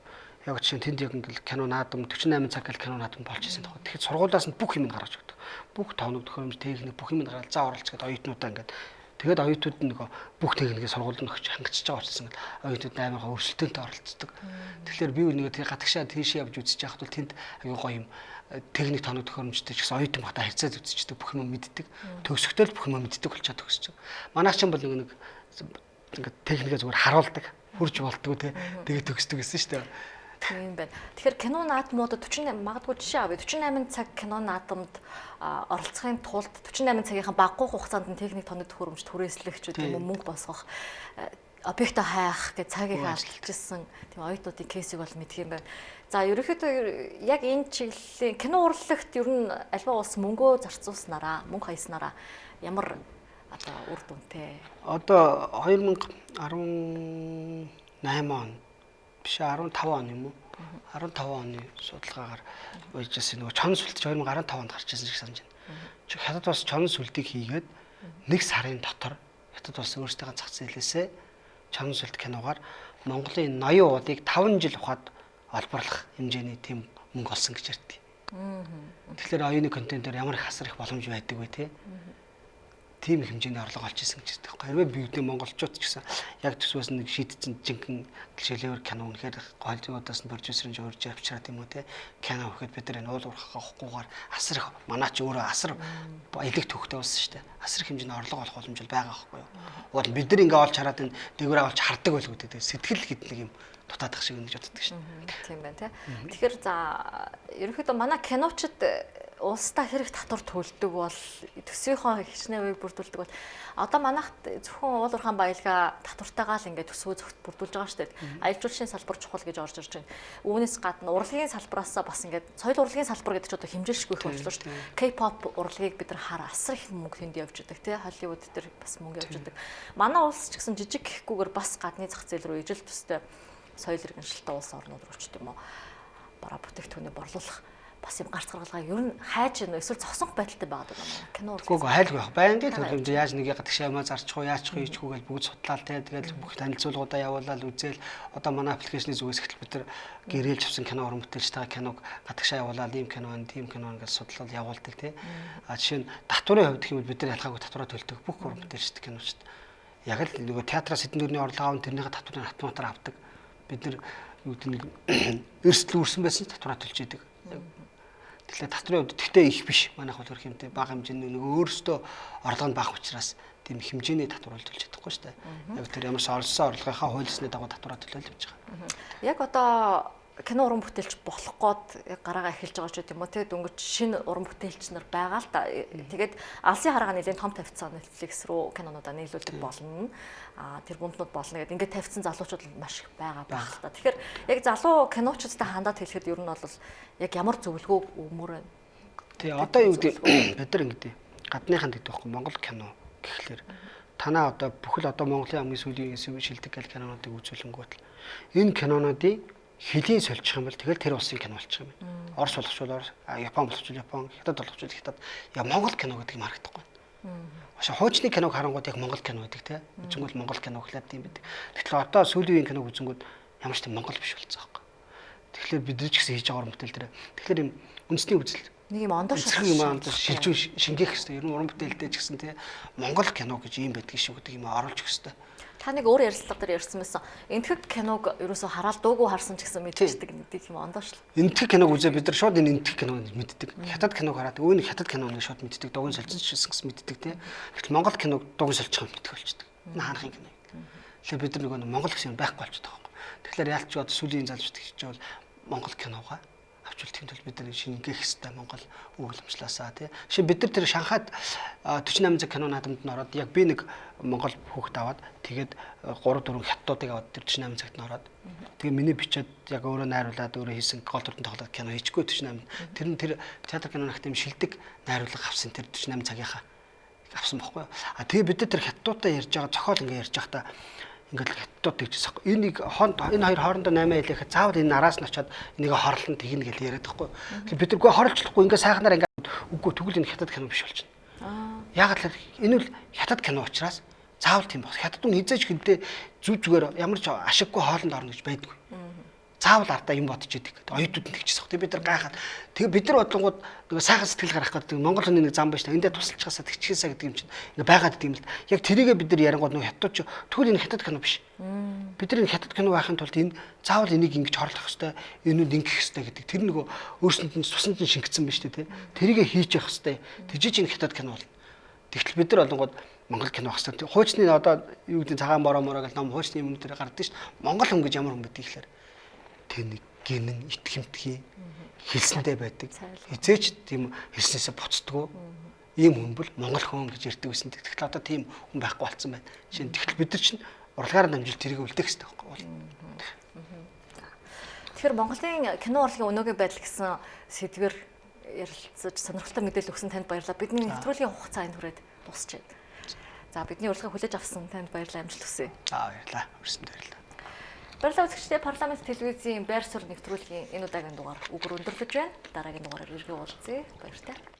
яг чинь тэнд яг ингээл кино наадам 48 цаг гэл кино наадам болж исэн тохиол. Тэгэхээр сургуулиас нь бүх юм гаргаж өгдөг. Бүх тооног төхөөрөмж техник бүх юм гаргаж заа оролц гэдэг оюутнуудаа ингээд тэгээд оюутнууд нэг бүх техникийн сургуульд нь өгч хангачиж байгаа учраас ингээд оюутнууд аймаг өрсөлдөөнтэй оролцдог. Тэгэхээр би нэг тэр гадагшаа тийш явж үзэж яхад бол тэнд аюу гоё юм техник тооног төхөөрөмжтэй ч гэсэн оюутан бата харьцаад үзчихдэг бүх юм мэддэг. Төгсөхдөө бүх юм мэддэг болчиход төгсөж байгаа. Манайх ч юм бол нэг ингээд техникээ зүгээр харуулдаг, хурж болтгоо те тэгээд төгсдөг гэсэн шүү дээ. Тийм байна. Тэгэхээр кино наадмуудад 48 магадгүй жишээ авъя. 48 цаг кино наадамд оролцохын тулд 48 цагийнхаа баггүй хугацаанд нь техник тоног төхөөрөмж түрээслэх ч гэдэг юм уу мөнгө босгох объектоо хайх гэж цагийг алдчихсан тийм оюутнуудын кейсийг бол мэдх юм байна. За ерөнхийдөө яг энэ чиглэлийн кино урлагт ер нь альва улс мөнгөө зарцуулснараа, мөнгө хаяснараа ямар одоо үр дүнтэй? Одоо 2018 он биш 15 он юм уу? 15 оны судалгаагаар уйжсэн нөгөө чон сүлт 2015 онд гарч ирсэн шиг санаж байна. Хятад улс чон сүлтийг хийгээд нэг сарын дотор Хятад улс өөрсдийнхөө зах зээлээсээ чон сүлт киногаар Монголын ноён уудыг 5 жил ухаад олборлох хэмжээний тийм мөнгө олсон гэж ярьдгийг. Тэгэхээр оюуны контентоор ямар их асар их боломж байдаг вэ те? Тийм хэмжээний орлого олж ирсэн гэж байна. Хэрвээ бидний монголчууд ч гэсэн яг төсвөөс нэг шийдсэн жинхэнэ гişэлээр кино үнэхээр голливуудаас нь продюсерын журж авчираад юм уу те кино өгөхөд бид нар энэ уул уурхах авахгүйгээр асар их манаа ч өөрөө асар баялаг төвхтэй болсон шүү дээ. Асар их хэмжээний орлого олох боломж байгаа байхгүй юу? Уул бид нар ингээ олж хараад энэ дээгүүрээ олж хардаг байлгүй те сэтгэл гэдэг нэг юм дутаадах шиг нэгж боддог шүү дээ. Тийм байна те. Тэгэхээр за ерөнхийдөө манай киночид улстай хэрэг татвар төлдөг бол төсвийнхөө хичнээн үеийг бүрдүүлдэг бол одоо манайхд зөвхөн уул уурхаан баялгаа татвартайгаа л ингээд төсвөө зөвхт бүрдүүлж байгаа шүү дээ. Аялал жуулчлалын салбар чухал гэж орж ирж байна. Үүнээс гадна урлагийн салбараас бас ингээд соёл урлагийн салбар гэдэг чинь одоо хэмжээлшгүй их болчихлоо шүү дээ. K-pop урлагийг бид нар хараа асар их мөнгө тэнд явж идэг тий. Холливуд дээр бас мөнгө явж идэг. Манай улс ч гэсэн жижиг гэхгүйгээр бас гадны зах зээл рүү ижил төстэй соёл иргэншилтэй улс орнууд руу ч тийм үү бараа бүтээгдэхүүнийг борлуулах бас юм гарц гаргалгаа ер нь хайж ийн эсвэл зогсох байдалтай байгаад байна манай кино урлаг. Үгүй хайлгүй байх. Байнга л хэмжээ яаж нэг гадагшаа юмаа зарчих уу, яачих уу, ийчихгүй гэж бүгд судлаад тэгээд бүх танилцуулгуудаа явуулаад үзээл одоо манай аппликейшны зүгээс ихтэл бид нар гэрээлж авсан кино уран бүтээлчтэйгээ киног гадагшаа явуулаад ийм кино байна, тийм кино гэж судлал явуулдаг тий. Жишээ нь татварын хувьд гэх юм бол бид нар ялгаагүй татвараа төлдөг бүх уран бүтээлчтэй киночд. Яг л нөгөө театраас хэдэн дөрний орлого аван тэрнийхээ татварын автоматар авдаг. Бид нар юу гэдэг нэг эрсдэл үүрсэн байсан татвараа төлж идэг. Тэгэхээр татварын хувьд тэгтээ их биш. Манайх бол хөрх юмтай бага хэмжээний нөгөө өөрөөсөө орлого нь бага учраас тийм хэмжээний татвар төлж чадахгүй шүү дээ. Яг тэр ямар ч олсон орлогынхаа хуулийнхны дагуу татвараа төлөөл явж байгаа. Яг одоо кино уран бүтээлч болох гээд гараагаа эхэлж байгаа ч гэдэм үү те дөнгөж шинэ уран бүтээлч нар байгаа л да. Тэгээд алсын харгаа нэлийн том тавьцсан Netflix руу кинонуудаа нийлүүлдэг болно. Тэр бомбнууд болно гэдэг ингээд тавьсан залуучууд маш их байгаа байх л да. Тэгэхээр яг залуу киночдод хандаад хэлэхэд ер нь бол яг ямар зөвлөгөө өгмөр байна. Тий одоо юу гэдэг бид нар ингэдэг гадныханд гэдэг байхгүй Монгол кино гэхлээр танаа одоо бүхэл одоо Монголын хамгийн сүүлийн шилдэг гал кинонуудыг үзүүлэнгүүт энэ кинонуудыг хэлийн сольчих юм бол тэгэл тэр улсын кино болчих юм байна. Орос болгочвол Орос, Япон болгочвол Япон, Хятад болгочвол Хятад. Яг Монгол кино гэдэг юм харагдахгүй. Ошо хуучны киног харангууд яг Монгол кино гэдэг те. Үзэнгүүт Монгол кино гэхлээр тийм байдаг. Тэгэхээр одоо сүүлийн үеийн киног үзэнгүүт ямар ч тийм Монгол биш болцсон байхгүй. Тэгэхээр бид нар ч гэсэн хийж байгаа уран бүтээл дээр. Тэгэхээр юм үндэсний үзэл нэг юм ондоо шилжүүл шингээх хэрэгтэй. Ер нь уран бүтээлтэй ч гэсэн те Монгол кино гэж юм байдаг шүү гэдэг юм оруулах хэрэгтэй. Та нэг өөр ярилцлага дээр ярьсан байсан. Энтгэг киног ерөөсө хараад дуугүй харсан ч гэсэн мэдчихдэг нэг юм ондоош л. Энтгэг киног үзээ бид нар шууд энэ энтгэг киног мэддэг. Хятад киног хараад өөний хятад киноныг шууд мэддэг. Дугуйн солилцсон гэсэн мэддэг те. Гэтэл Монгол киног дугуйн солилцох юм мэддэг болчихдог. Энэ хаанхын кино. Тэгэхээр бид нар нөгөө Монгол гэсэн юм байхгүй болчихдог байхгүй. Тэгэхээр яалч бод сүлийн залжууд хийж байгаа бол Монгол киногоо авчвал тийм тул бид нар шингээх хэвээр Монгол өгүүлэмжлээсаа тий. Жишээ бид нар тэр Шанхайд 48 цаг кино наадамд нь ороод яг би нэг Монгол хүүхэд аваад тэгээд 3 4 хятадуудыг аваад тэр 48 цагт нь ороод тэгээд миний бичээд яг өөрөө найруулад өөрөө хийсэн гол дүртэн тоглоод кино хийчихгүй 48. Тэр нь тэр театр кинонах тийм шилдэг найруулга авсан тэр 48 цагийнхаа авсан байхгүй. Тэгээ бид нар тэр хятадуудаа ярьж байгаа зохиол ингээ ярьж байхдаа ингээд хятадууд тэгчихсэн. Энийг энэ хоёр хоорондоо 8 хэлэхэд заавал энэ араас нь очиад энийг хорлон тэгнэ гэж яриад байхгүй. Тэгэхээр бид тэргүй хорлцохгүй ингээд сайхнаар ингээд үгүй тэгвэл энэ хятад кино биш болчихно. Яг л энэ бол хятад кино учраас заавал тийм баг. Хятадун хизээж хинтээ зүгээр ямар ч ашиггүй хоолнд орно гэж байдгүй. Заавал ардаа юм бодож идэг. Оюутууд нь тэгчихсэн. Тэгээ бид нар гайхаад тэгээ бид нар бодлонгууд нөгөө сайхан сэтгэл гарах гэдэг Монгол хүний нэг зам байж та эндээ тусалчихсаа тэгчихээсаа гэдэг юм чинь ингээ байгаад идэм л. Яг тэрийгэ бид нар ярангууд нөгөө хятадч тэгвэл энэ хятад кино биш. Бид нар энэ хятад кино байхын тулд энэ заавал энийг ингэж хорлох хэвээр энүүд ингэх хэвээр гэдэг. Тэр нөгөө өөрсөнд нь цуснд нь шингэсэн байна шүү дээ. Тэрийгэ хийж явах хэвээр. Тэгжиж энэ хятад кино болно. Тэгтэл бид нар бодлонгууд Монгол кино байх хэвээр. Хуучны одоо юу гэдэг цагаан бороо гэх ном хуучны юм дээр гардаг шүү дээ. Монгол хүн гэж ямар хүн байдаг гэхээр тэнийг гинэн итгэмтгий хэлсэндээ байдаг. Хизээч тийм хэлснээсээ буцдаггүй. Ийм хүн бол Монгол хүн гэж ярьдаг байсан. Тэгэхээр одоо тийм хүн байхгүй болсон байна. Жишээ нь тэгэхээр бид нар чинь урлагаараа дамжуулж тэрийг үлдээх хэрэгтэй байхгүй юу? Тэгэхээр Монголын кино урлагийн өнөөгийн байдал гэсэн сэдвэр ярилцаж сонирхолтой мэдээлэл өгсөн танд баярлалаа. Бидний нэвтрүүлгийн хугацаа энэ хүрээд дуусч байна. За бидний урилгыг хүлээж авсан танд баярлалаа, амжилт хүсье. Баярлалаа. Өрсөнд баярлалаа. Баярлалаа үзэгчдээ, парламент телевизийн байр суурь нэвтрүүлгийн энэ удаагийн дугаар үгээр өндөрлөж байна. Дараагийн дугаараар иргэн уулзъя. Баяртай.